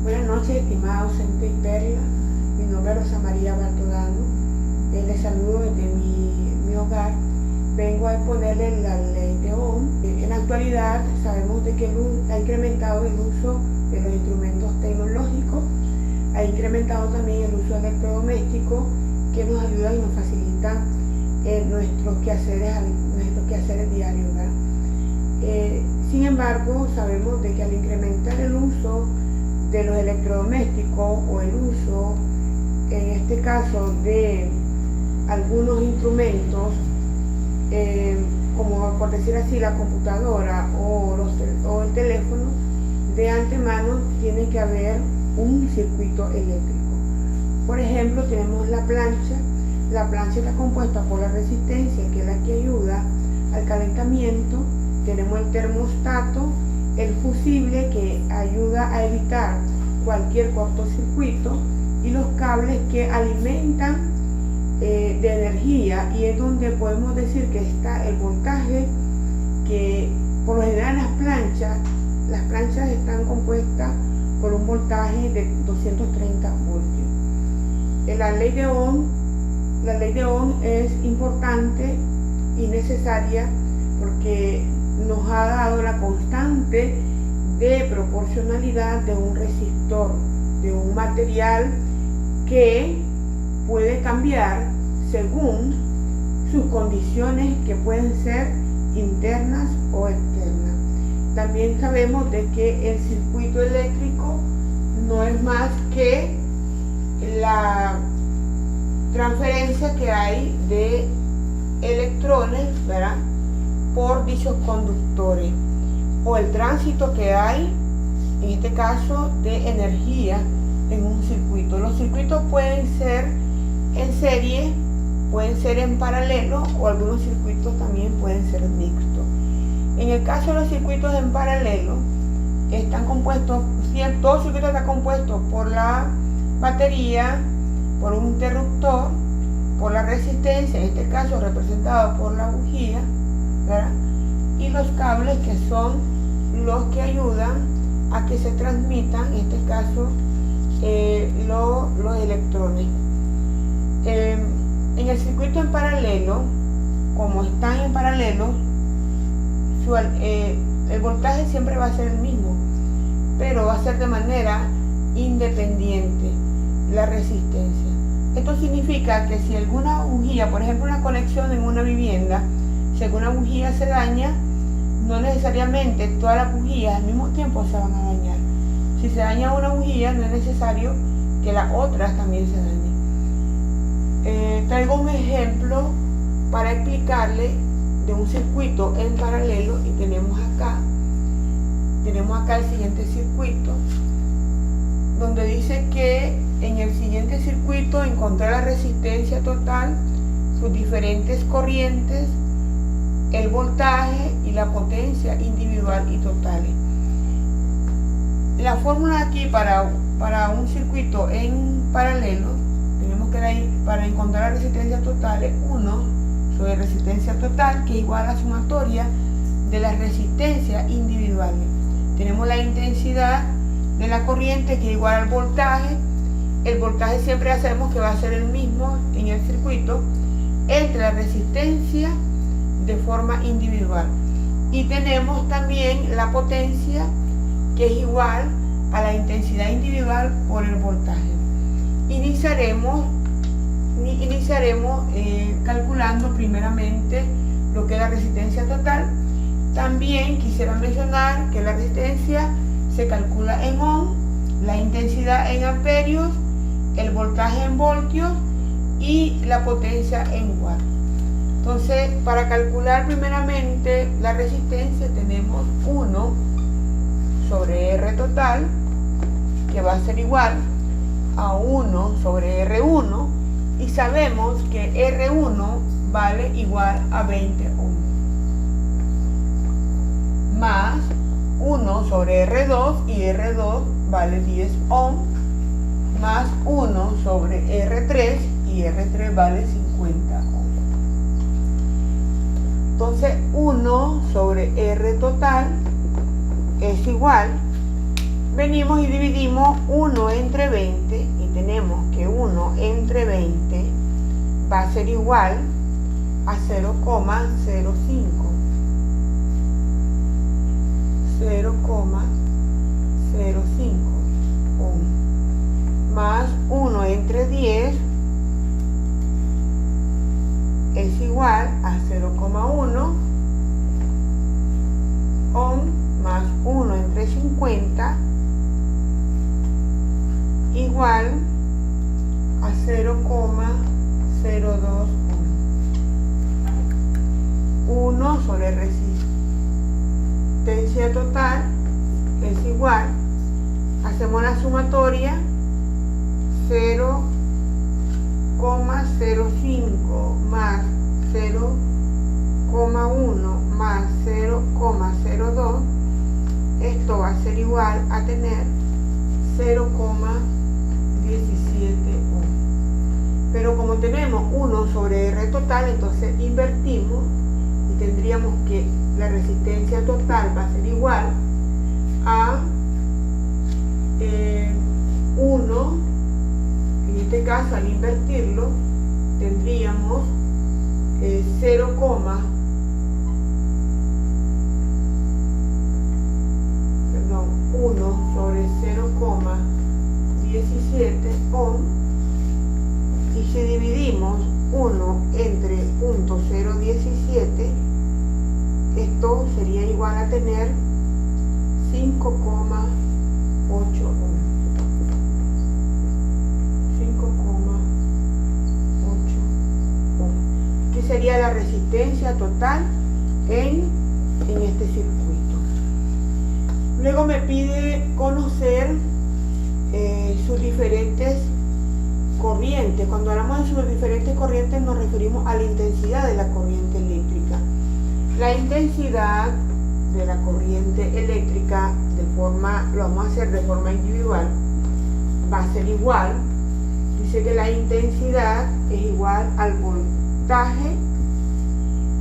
Buenas noches, estimados Centro y Perla. Mi nombre es Rosa María Bartolano. Les saludo desde mi hogar. Vengo a exponerles la ley de Ohm. En la actualidad sabemos de que ha incrementado el uso de los instrumentos tecnológicos, ha incrementado también el uso electrodoméstico que nos ayuda y nos facilita nuestros quehaceres diarios, ¿verdad? Sin embargo, sabemos de que al incrementar el uso de los electrodomésticos o el uso, en este caso, de algunos instrumentos, como por decir así la computadora o el teléfono, de antemano tiene que haber un circuito eléctrico. Por ejemplo, tenemos la plancha. La plancha está compuesta por la resistencia, que es la que ayuda al calentamiento. Tenemos el termostato, el fusible, que ayuda a evitar cualquier cortocircuito, y los cables que alimentan de energía, y es donde podemos decir que está el voltaje, que por lo general las planchas están compuestas por un voltaje de 230 voltios. La ley de Ohm es importante y necesaria porque nos ha dado la constante de proporcionalidad de un resistor, de un material que puede cambiar según sus condiciones, que pueden ser internas o externas. También sabemos de que el circuito eléctrico no es más que la transferencia que hay de electrones, ¿verdad?, por dichos conductores, o el tránsito que hay, en este caso, de energía en un circuito. Los circuitos pueden ser en serie, pueden ser en paralelo, o algunos circuitos también pueden ser mixtos. En el caso de los circuitos en paralelo, están compuestos, todo el circuito está compuesto por la batería, por un interruptor, por la resistencia, en este caso representado por la bujía, ¿verdad?, y los cables, que son los que ayudan a que se transmitan, en este caso, los electrones. En el circuito en paralelo, como están en paralelo, el voltaje siempre va a ser el mismo, pero va a ser de manera independiente la resistencia. Esto significa que si alguna bujía, por ejemplo una conexión en una vivienda, si alguna bujía se daña, no necesariamente todas las bujías al mismo tiempo se van a dañar. Si se daña una bujía, no es necesario que las otras también se dañen. Traigo un ejemplo para explicarle de un circuito en paralelo, y tenemos acá el siguiente circuito, donde dice que en el siguiente circuito encontrar la resistencia total, sus diferentes corrientes, el voltaje y la potencia individual y totales. La fórmula aquí para un circuito en paralelo, tenemos que ir, para encontrar la resistencia total, es 1 sobre resistencia total, que es igual a la sumatoria de las resistencias individuales. Tenemos la intensidad de la corriente, que es igual al voltaje. El voltaje siempre hacemos que va a ser el mismo en el circuito entre la resistencia de forma individual, y tenemos también la potencia, que es igual a la intensidad individual por el voltaje. Iniciaremos calculando primeramente lo que es la resistencia total. También quisiera mencionar que la resistencia se calcula en ohm, la intensidad en amperios, el voltaje en voltios y la potencia en watts. Entonces, para calcular primeramente la resistencia, tenemos 1 sobre R total, que va a ser igual a 1 sobre R1, y sabemos que R1 vale igual a 20 ohms, más 1 sobre R2, y R2 vale 10 ohms, más 1 sobre R3, y R3 vale 50 ohms. Entonces 1 sobre R total es igual venimos y dividimos 1 entre 20 y tenemos que 1 entre 20 va a ser igual a 0,05. 0,05 ohm, más 1 entre 10 es igual a 0,1 ohm, más 1 entre 50 igual a 0,02 ohm. 1 sobre resistencia total es igual, hacemos la sumatoria, 0,05 más 0,1 más 0,02, esto va a ser igual a tener 0,17 ohm. Pero como tenemos 1 sobre R total, entonces invertimos y tendríamos que la resistencia total va a ser igual a 1, en este caso al invertirlo tendríamos 1 sobre 0,17 ohm, y si dividimos 1 entre 0,017, esto sería igual a tener 5,8 ohm. 5,8 ohm. ¿Qué sería la resistencia total en este circuito? Luego me pide conocer sus diferentes corrientes. Cuando hablamos de sus diferentes corrientes nos referimos a la intensidad de la corriente eléctrica. La intensidad de la corriente eléctrica lo vamos a hacer de forma individual, va a ser igual, dice que la intensidad es igual al voltaje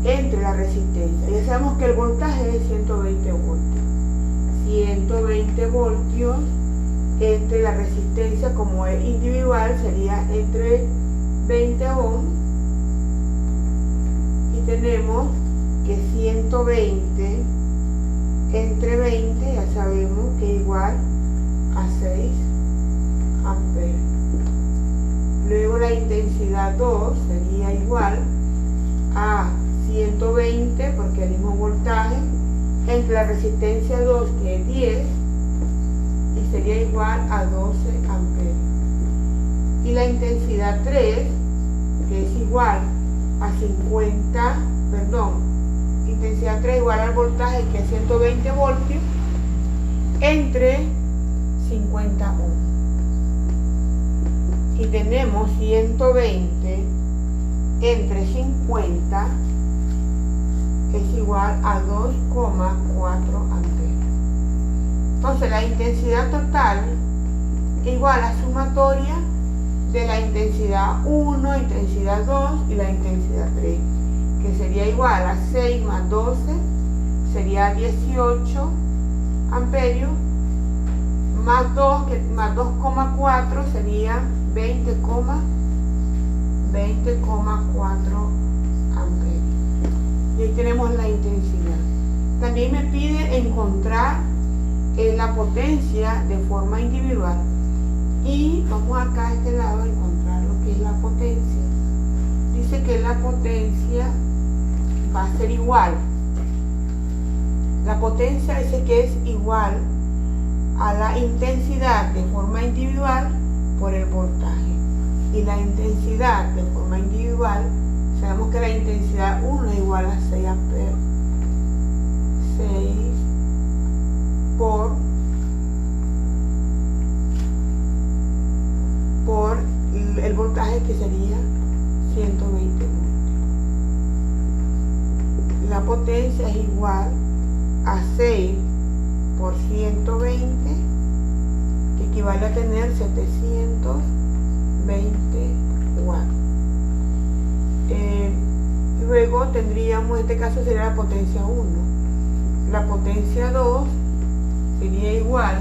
entre la resistencia. Ya sabemos que el voltaje es 120 voltios. 120 voltios entre la resistencia, como es individual, sería entre 20 ohm, y tenemos que 120 entre 20 ya sabemos que es igual a 6 amperes. Luego la intensidad 2 sería igual a 120, porque el mismo voltaje, entre la resistencia 2, que es 10, y sería igual a 12 amperes. Y la intensidad 3, que es igual a intensidad 3 igual al voltaje, que es 120 voltios, entre 50 ohm. Y tenemos 120 entre 50 es igual a 2,4 amperes. Entonces la intensidad total es igual a sumatoria de la intensidad 1, intensidad 2 y la intensidad 3, que sería igual a 6 más 12, sería 18 amperios, más 2, más 2,4 sería 20,4 amperios. Y ahí tenemos la intensidad. También me pide encontrar la potencia de forma individual. Y vamos acá a este lado a encontrar lo que es la potencia. Dice que la potencia va a ser igual. La potencia dice que es igual a la intensidad de forma individual por el voltaje. Y la intensidad de forma individual, sabemos que la intensidad 1 es igual a 6 amperes. 6 por el voltaje, que sería 120 voltios. La potencia es igual a 6 por 120, que equivale a tener 720 watts. Luego tendríamos, en este caso sería la potencia 1. La potencia 2 sería igual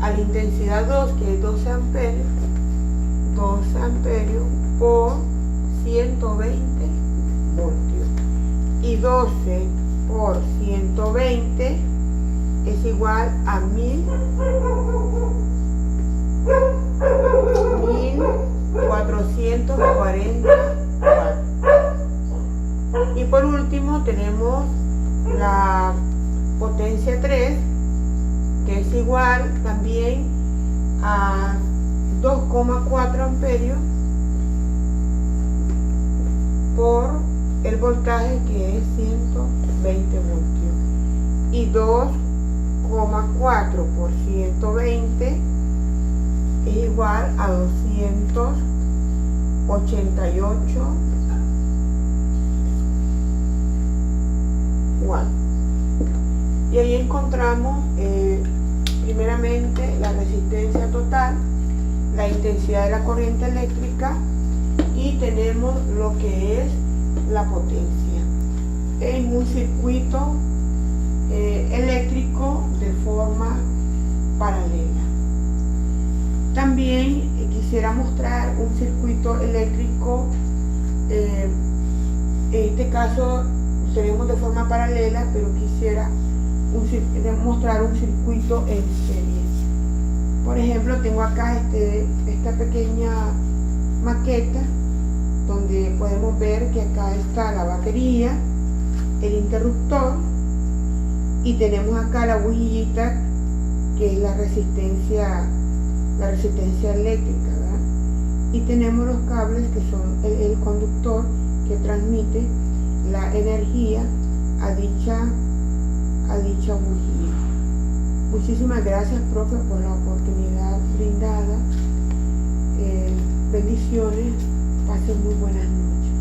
a la intensidad 2, que es 12 amperios, por 120 voltios. Y 12 por 120 es igual a 1440 watts. Y por último tenemos la potencia 3, que es igual también a 2,4 amperios por el voltaje, que es 120 voltios. Y 2,4 por 120 es igual a 288 watts. Y ahí encontramos primeramente la resistencia total, la intensidad de la corriente eléctrica, y tenemos lo que es la potencia en un circuito eléctrico de forma paralela. También quisiera mostrar un circuito eléctrico, en este caso tenemos de forma paralela, pero quisiera mostrar un circuito en serie. Por ejemplo, tengo acá esta pequeña maqueta donde podemos ver que acá está la batería, el interruptor, y tenemos acá la bujillita, que es la resistencia eléctrica, ¿verdad? Y tenemos los cables, que son el conductor que transmite la energía a dicha bujía. Muchísimas gracias, profe, por la oportunidad brindada. Bendiciones, pasen muy buenas noches.